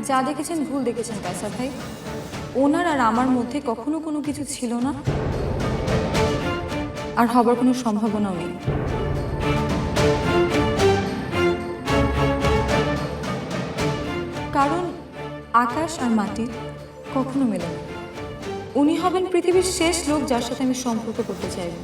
যা দেখেছেন ভুল দেখেছেন কায়সার ভাই। ওনার আর আমার মধ্যে কখনো কোনো কিছু ছিল না, আর হবার কোনো সম্ভাবনাও নেই। কারণ আকাশ আর মাটি কখনো মেলে না। উনি হবেন পৃথিবীর শেষ লোক যার সাথে আমি সম্পর্ক করতে চাইব।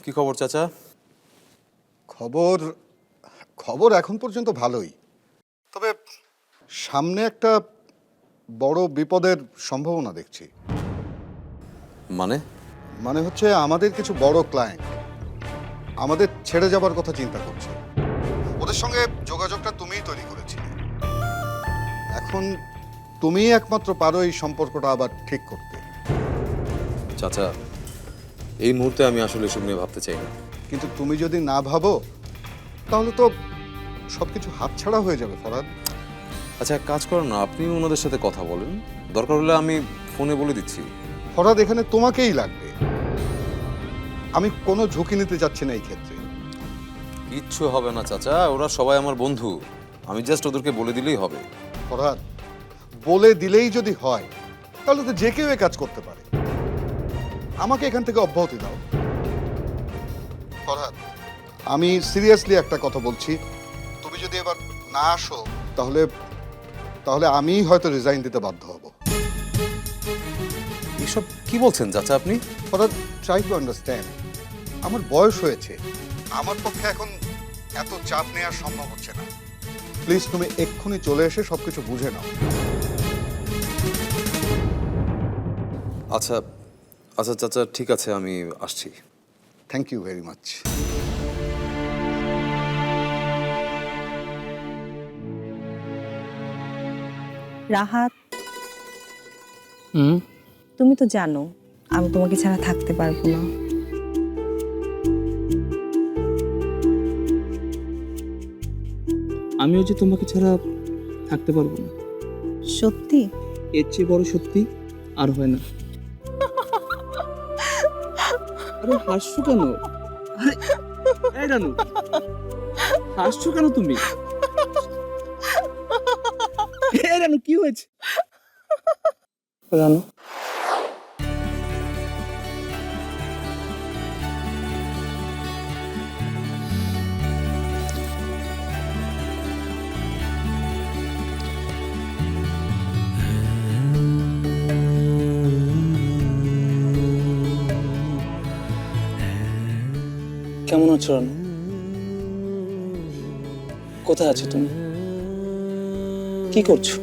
কি খবর চাচা? খবর খবর এখন পর্যন্ত ভালোই, তবে সামনে একটা বড় বিপদের সম্ভাবনা দেখছি। মানে হচ্ছে আমাদের কিছু বড় ক্লায়েন্ট আমাদের ছেড়ে যাবার কথা চিন্তা করছে। ওদের সঙ্গে যোগাযোগটা তুমিই তৈরি করেছিলে। এখন তুমিই একমাত্র পারো এই সম্পর্কটা আবার ঠিক করতে। চাচা, এই মুহূর্তে আমি আসলে এসব নিয়ে ভাবতে চাই না। কিন্তু তুমি যদি না ভাবো তাহলে তো সবকিছু হাতছাড়া হয়ে যাবে ফরহাদ। আচ্ছা, এক কাজ করুন না, আপনি ওনাদের সাথে কথা বলেন, দরকার হলে আমি ফোনে বলে দিচ্ছি। ফরহাদ, এখানে তোমাকেই লাগবে। আমি কোনো ঝুঁকি নিতে চাচ্ছি না এই ক্ষেত্রে। কিচ্ছু হবে না চাচা, ওরা সবাই আমার বন্ধু, আমি জাস্ট ওদেরকে বলে দিলেই হবে। ফরহাদ, বলে দিলেই যদি হয় তাহলে তো যে কেউ এ কাজ করতে পারে। আমাকে এখান থেকে অব্যাহতি দাও। ফরহাদ, আমি সিরিয়াসলি একটা কথা বলছি, তুমি যদি এবার না আসো তাহলে তাহলে আমিই হয়তো রিজাইন দিতে বাধ্য হব। এসব কি বলছেন চাচা আপনি? Farhad, try to understand. আমার বয়স হয়েছে, আমার পক্ষে এখন এত চাপ নেওয়া সম্ভব হচ্ছে না। প্লিজ তুমি এক্ষুনি চলে এসে সবকিছু বুঝে নাও। আচ্ছা আচ্ছা চাচা, ঠিক আছে, আমি আসছি। Thank you very much. Rahat, তুমি তো জানো আমি তোমাকে ছাড়া থাকতে পারবো না। আমিও যে তোমাকে ছাড়া থাকতে পারবো না। সত্যি? এর চেয়ে বড় সত্যি আর হয় না। আরে হাসছো কেন? আরে এই রানু, হাসছো কেন তুমি? এই রানু, কি হয়েছে? রানু, কেমন আছো রানু? কোথায় আছো তুমি? কি করছো?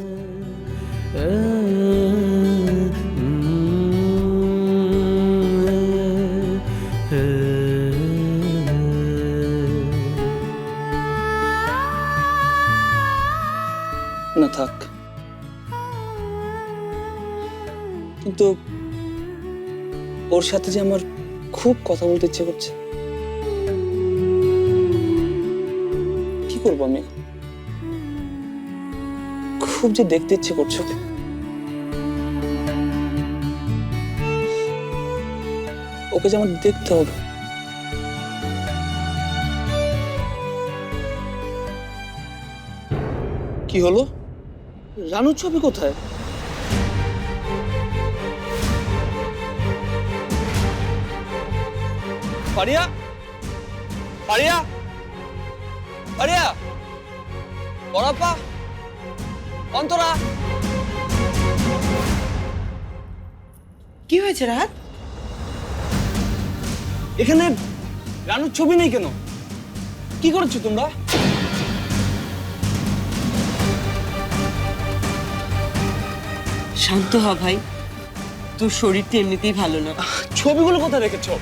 না থাক, কিন্তু ওর সাথে যে আমার খুব কথা বলতে ইচ্ছে করছে। কি করবো আমি? খুব যে দেখতে ইচ্ছে করছে। ওকে যে আমার দেখতে হবে। কি হলো? রানুর ছবি কোথায়? পারিয়া, পারিয়া, পারিয়া, বড়াপা, অন্তরা। কি হয়েছে রাহাত? এখানে রানুর ছবি নেই কেন? কি করছো তোমরা? শান্ত হ ভাই, তোর শরীরটা এমনিতেই ভালো না। ছবিগুলো কোথায় রেখেছো?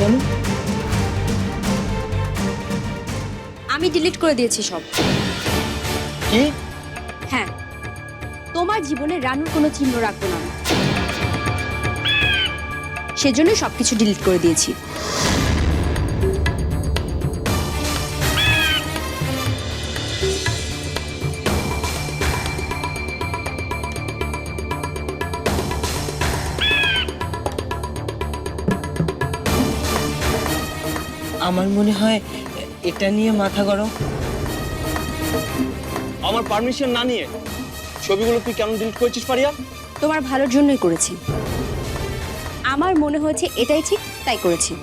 রানু, আমি ডিলিট করে দিয়েছি সব। কি? হ্যাঁ, তোমার জীবনে রানুর কোনো চিহ্ন রাখবো না আমি। সেজন্য সবকিছু ডিলিট করে দিয়েছি। আমার মনে হয় এটা নিয়ে মাথা গরম। আমার পারমিশন না নিয়ে ছবিগুলো তুই কেন ডিলিট করেছিস ফারিয়া? তোমার ভালোর জন্যই করেছি। আমার মনে হয়েছে এটাই ঠিক, তাই করেছি।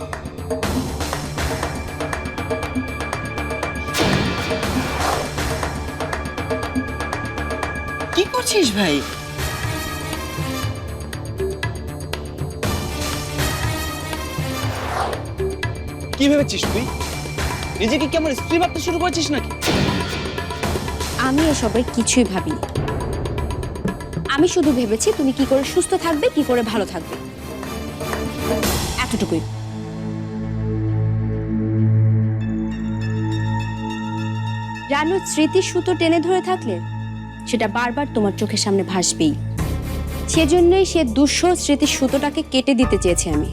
কি করছিস ভাই? কি ভেবেছিস তুই? নিজেকে কি আমার স্ত্রী ভাবতে শুরু করেছিস নাকি? আমি এসবের কিছুই ভাবিনি। আমি শুধু ভেবেছি তুমি কি করে সুস্থ থাকবে, কি করে ভালো থাকবে, এতটুকুই। রানুর স্মৃতির সুতো টেনে ধরে থাকলে সেটা বারবার তোমার চোখের সামনে ভাসবেই। সেজন্যই সে দুঃসহ স্মৃতির সুতোটাকে কেটে দিতে চেয়েছি আমি।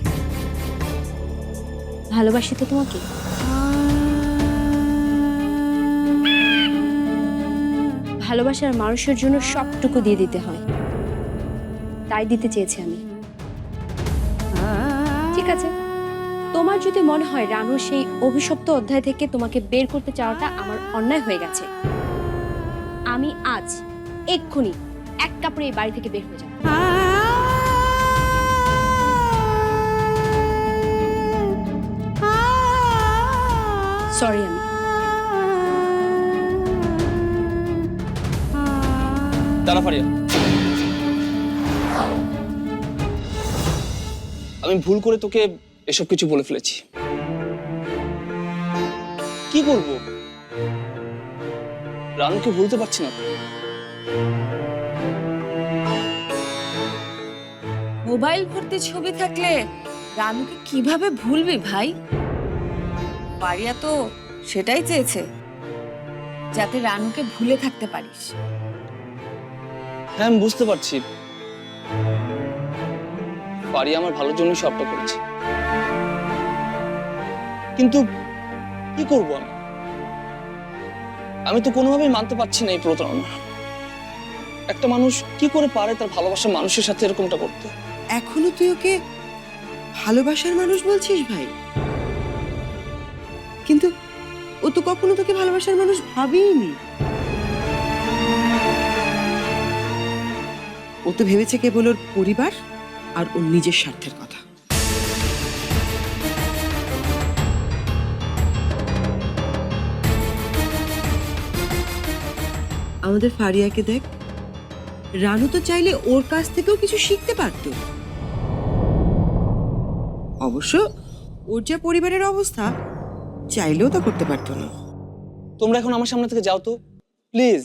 ভালোবাসি তো তোমাকে। ভালোবাসার মানুষের জন্য সবটুকু দিয়ে দিতে হয়, তাই দিতে চেয়েছি আমি। ঠিক আছে, তোমার যদি মনে হয় রানুর সেই অভিশপ্ত অধ্যায় থেকে তোমাকে বের করতে চাওয়াটা আমার অন্যায় হয়ে গেছে, আমি আজ এক্ষুনি এক কাপড়ে এই বাড়ি থেকে বের হয়ে যাব। সরি আমি। দাঁড়া ফারিয়া, আমি ভুল করে তোকে এসব কিছু বলে ফেলেছি। কি করব? রানুকে ভুলতে পারছি না। মোবাইল ভর্তি ছবি থাকলে রানুকে কিভাবে ভুলবি ভাই? পারিয়া তো সেটাই চেয়েছে, যাতে রানুকে ভুলে থাকতে পারিস। হ্যাঁ, আমি বুঝতে পারছি। পারি আমার ভালোর জন্য সবটা করেছে, কিন্তু কি করব আমি? আমি তো কোনোভাবেই মানতে পারছি না এই প্রতারণা। একটা মানুষ কি করে পারে তার ভালোবাসার মানুষের সাথে এরকমটা করতে? এখনো তুই ওকে ভালোবাসার মানুষ বলছিস ভাই? কিন্তু ও তো কখনো তোকে ভালোবাসার মানুষ ভাবেইনি। ও তো ভেবেছে কেবল ওর পরিবার আর ওর নিজের স্বার্থের কথা। আমাদের ফারিয়াকে দেখ, রানু তো চাইলে ওর কাছ থেকেও কিছু শিখতে পারত। অবশ্য ওর যা পরিবারের অবস্থা, চাইলেও তা করতে পারতো না। তোমরা এখন আমার সামনে থেকে যাও তো প্লিজ।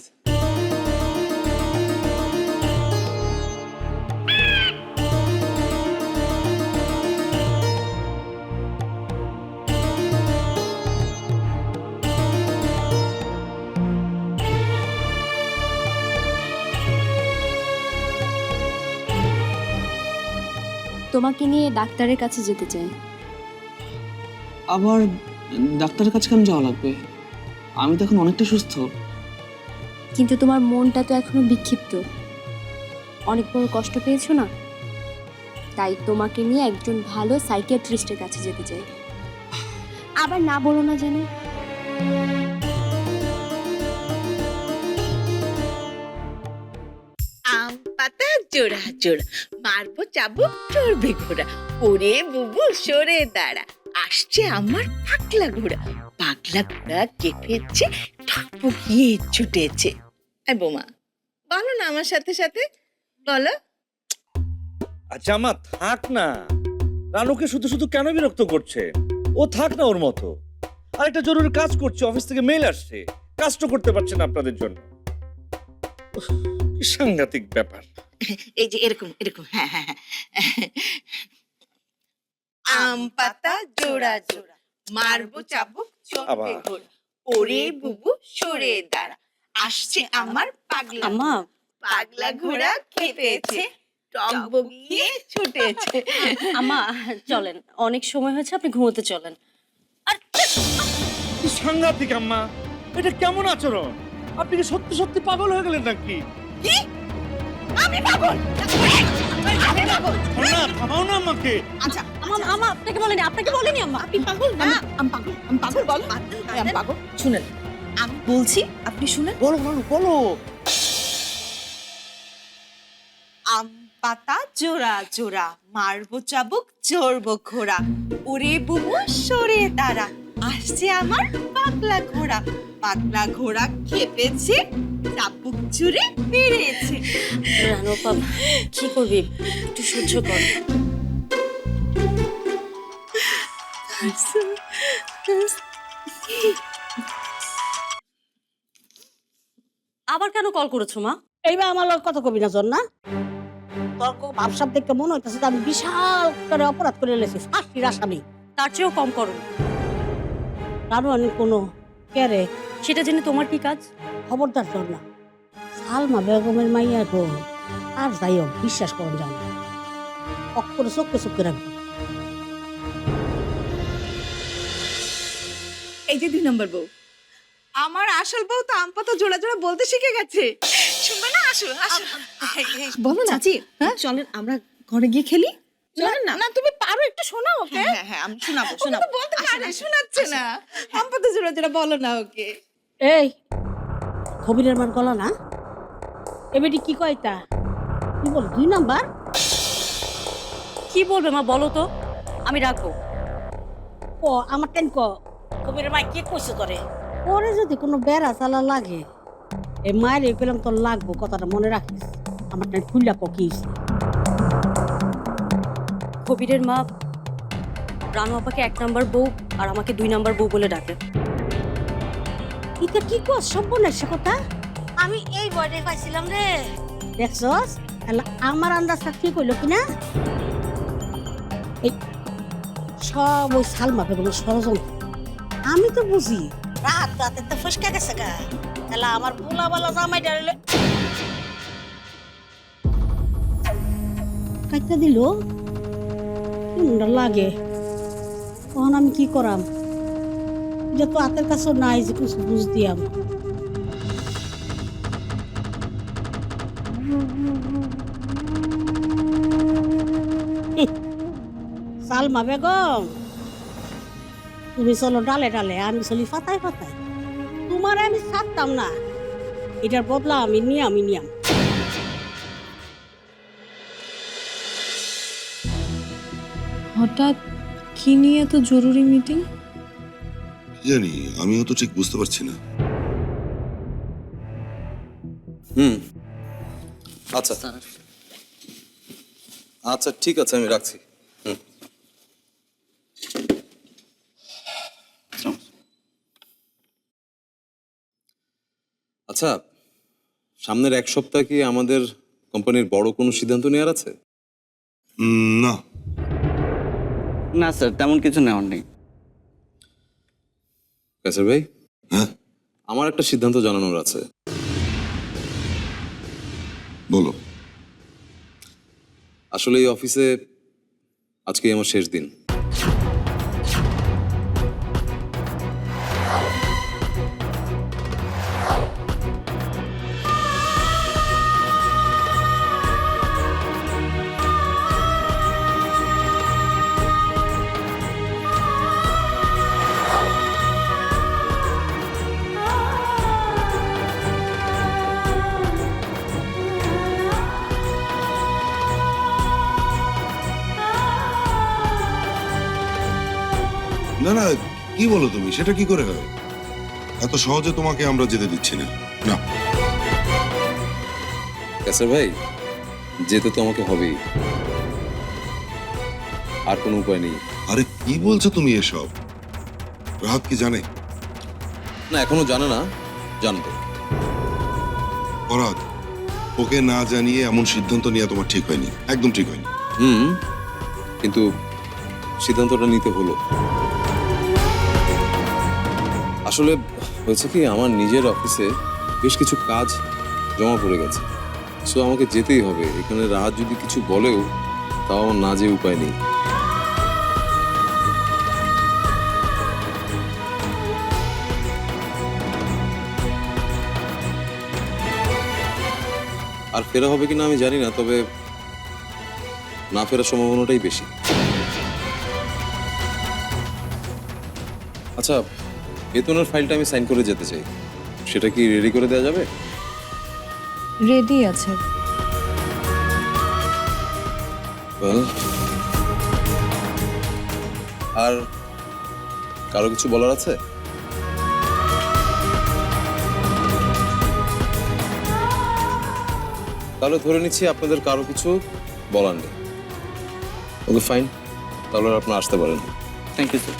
তোমাকে নিয়ে ডাক্তারের কাছে যেতে চাই। আবার ডাক্তারের কাছে কেন যাওয়া লাগবে? আমি তো এখন অনেকটা সুস্থ। কিন্তু তোমার মনটা তো এখনো বিক্ষিপ্ত, অনেক বড় কষ্ট পেয়েছো না, তাই তোমাকে নিয়ে একজন ভালো সাইকিয়াট্রিস্টের কাছে যেতে চাই। আবার না বলো না যেন। আম পাতা জোড়া জোড়া, মারবো চাবুক চড়বে ঘোড়া, ওরে বুবু সরে দাঁড়া, আসছে আমার পাগলা ঘোড়া, পাগলা ঘোড়া কেঁপেছে, ঠকপকিয়ে ছুটেছে। এই বোমা, বলো না আমার সাথে সাথে, বলো। আচ্ছা মা, থাক না। রানুকে শুধু শুধু কেন বিরক্ত করছে? ও থাক না ওর মতো। আর একটা জরুরি কাজ করছে, অফিস থেকে মেল আসছে, কাজটা করতে পারছে না আপনাদের জন্য। উফ, কি সাংঘাতিক ব্যাপার। এই যে এরকম এরকম, হ্যাঁ হ্যাঁ হ্যাঁ। আম পাতা জোড়া জোড়া, মারবো চাবুক চড়বে ঘোড়া, ওরে বুবু সরে দাঁড়া, আসছে আমার পাগলা আম্মা, পাগলা ঘোড়া কেঁপেছে, টকবকিয়ে ছুটেছে। আম্মা চলেন, অনেক সময় হয়েছে, আপনি ঘুমোতে চলেন। কি সাংঘাতিক আম্মা, এটা কেমন আচরণ? আপনি কি সত্যি সত্যি পাগল হয়ে গেলেন নাকি? কি? আমি পাগল? আমি পাগল? না, থামাও না আমাকে। আচ্ছা আমা আপনাকে বলেনি, আপনাকে বলেনি আম্মা। আপনি পাগল না? আমি পাগল বল। আমি পাগল। শুনেন, আমি বলছি, আপনি শুনেন। বলো বলো বলো। আম পাতা জোড়া জোড়া, মারবো চাবুক চড়বো ঘোড়া, ওরে বুবু সরে দাঁড়া, আসছে আমার পাগলা ঘোড়া, পাগলা ঘোড়া খেপেছে, চাবুক জুড়ে বেড়েছে। রানু আপা, কি করবি, একটু সহ্য কর। আবার কেন কল করেছো মা? এইবার আমার লোক কত কবি না জন না তোর ভাবসাব দেখতে মনে হইতেছে যে আমি বিশাল করে অপরাধ করে এলেছি, ফাঁসির আসামি। তার চেয়েও কম করো। রানু আনি কোনো কেরে সেটা জেনে তোমার কি কাজ? খবরদার জন না, সালমা বেগমের মাইয়া গো, আর যাই হোক বিশ্বাস করুন জান, অক্ষরে চোখে চোখে রাখবো। এই যে 2 নম্বর বউ, আমার আসল বউ তো আম পাতা জোড়া জোড়া বলতে শিখে গেছে। শুনবে না? আসো আসো। বলো না চাচি, চলেন আমরা ঘরে গিয়ে খেলি। চলেন না। না তুমি পারো, একটু শোনাও ওকে। হ্যাঁ হ্যাঁ আমি শোনাবো। বলতে পারে, শোনাচ্ছে না। আম পাতা জোড়া জোড়া বলো না ওকে। এই খবিরের মার গলা না, এবেটি কি কয়টা কি বল 2 নাম্বার? কি বলবে মা, বলো তো, আমি রাখবো। ও আমার টেন ক কবিরের মাই কি কইছে তোরে? পরে যদি কোনো বেড়া চালা লাগে, এই মায়ের পেলাম তোর লাগবো, কথাটা মনে রাখিস। আমার টেন খুললা কিস। কবিরের মা রানু আপাকে 1 নাম্বার বউ আর আমাকে 2 নাম্বার বউ বলে ডাকে। এটা কি কর সম্পূর্ণ সে কথা? আমি এই বয়ডে পাইছিলাম রে, দেখছস? আমার আন্দাজটা ঠিক হইল কিনা? এই সব ওই সালমা বেগমের ষড়যন্ত্র। আমি তো বুঝি রাত রাতে তো ফসকা গেছে গা, তাহলে আমার পোলা বালা জামাই ডালে কাইটা দিল, কেমনটা লাগে। তখন আমি কি করাম? এটা তো হাতের কাছেও নাই যে কিছু বুঝ দিয়াম। সালমা বেগম, তুমি চলো ডালে ডালে, আমি চলি পাতায় পাতায়। তোমার আমি ছাড়তাম না, এটার বদলা আমি নিয়াম। হঠাৎ কি নিয়ে এত জরুরি মিটিং? জানি, আমিও তো ঠিক বুঝতে পারছি না। আচ্ছা আচ্ছা ঠিক আছে, আমি রাখছি। আচ্ছা, সামনের 1 সপ্তাহ কি আমাদের কোম্পানির বড় কোনো সিদ্ধান্ত নেওয়ার আছে? না না স্যার, তেমন কিছু নেওয়ার নেই। কাসের ভাই, হ্যাঁ আমার একটা সিদ্ধান্ত জানানোর আছে। বলো। আসলে এই অফিসে আজকে আমার শেষ দিন। না না, কি বলো তুমি? সেটা কি করে হয়? এত সহজে তোমাকে আমরা যেতে দিচ্ছি না। না কাসের ভাই, যেতে তো আমাকে হবেই, আর কোনো উপায় নেই। আরে কি বলছো তুমি এসব? রাহাত কি জানে? না, এখনো জানে না, জানবো। ফরহাদ, ওকে না জানিয়ে এমন সিদ্ধান্ত নেওয়া তোমার ঠিক হয়নি, একদম ঠিক হয়নি। কিন্তু সিদ্ধান্তটা নিতে হলো। আসলে হয়েছে কি, আমার নিজের অফিসে বেশ কিছু কাজ জমা পড়ে গেছে, সো আমাকে যেতেই হবে। এখানে রাত যদি কিছু বলেও তাও আমার না যেয়ে উপায় নেই। আর ফেরা হবে কিনা আমি জানি না, তবে না ফেরার সম্ভাবনাটাই বেশি। আচ্ছা, বেতনের ফাইলটা আমি সাইন করে যেতে চাই, সেটা কি রেডি করে দেওয়া যাবে? রেডি আছে। Well, আর কারো কিছু বলার আছে? তাহলে ধরে নিচ্ছি আপনাদের কারো কিছু বলার নেই। ওকে, ফাইন, তাহলে আপনারা আসতে পারেন। Thank you sir.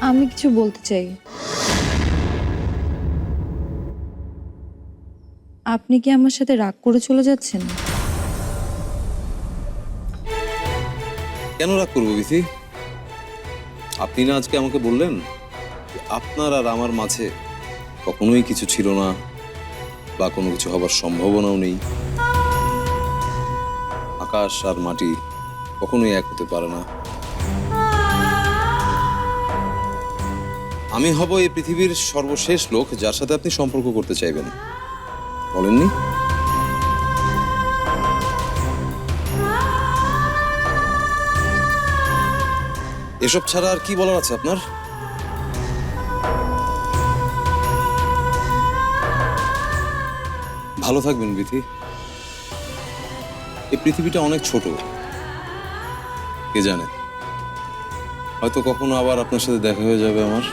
আমি কিছু বলতে চাই। আপনি কি আমার সাথে রাগ করে চলে যাচ্ছেন? কেন রাগ করবো বিথি? আপনি না আজকে আমাকে বললেন যে আপনার আর আমার মাঝে কখনোই কিছু ছিল না বা কোনো কিছু হবার সম্ভাবনাও নেই। আকাশ আর মাটি কখনোই এক হতে পারে না। আমি হব এই পৃথিবীর সর্বশেষ লোক যার সাথে আপনি সম্পর্ক করতে চাইবেন, বলেননি? এসব ছাড়া আর কি বলার আছে আপনার? ভালো থাকবেন বিথি। এই পৃথিবীটা অনেক ছোট, কে জানে হয়তো কখনো আবার আপনার সাথে দেখা হয়ে যাবে আমার।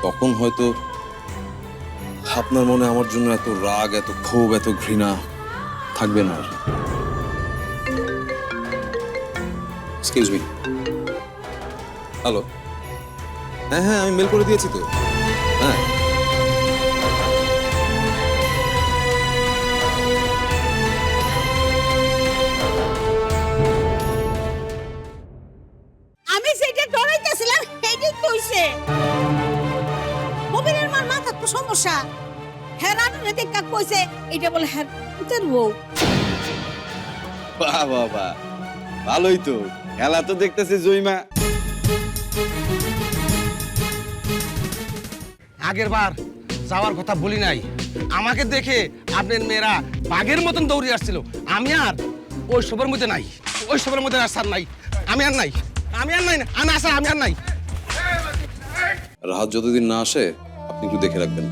তখন হয়তো আপনার মনে আমার জন্য এত রাগ, এত ক্ষোভ, এত ঘৃণা থাকবে না আর। Excuse me. হ্যালো, হ্যাঁ হ্যাঁ, আমি মেল করে দিয়েছি তো। হ্যাঁ, আমি যেটা ডরাইতেছিলাম সেইটাই তো হইছে। কবিরের মার মাথার তো সমস্যা। হ্যাঁ, রানুরে দেখা কইছে এটা বলে হ্যাঁ পুতের বউ। বাহ বাহ বাহ, ভালোই তো। খেলা তো দেখতেছি জয়মা। আগের বার যাওয়ার কথা বলি নাই, আমাকে দেখে আপনার মেয়েরা বাঘের মতন দৌড়ে আসছিল। আমি আর ওই সবের মধ্যে নাই, ওই সবের মধ্যে আসার নাই। আমি আর নাই, আমি আর নাই, না আসা, আমি আর নাই। রাহাত যতদিন না আসে আপনি একটু দেখে রাখবেন।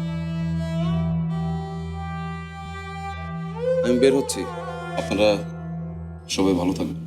আমি বের হচ্ছি, আপনারা সবাই ভালো থাকবেন।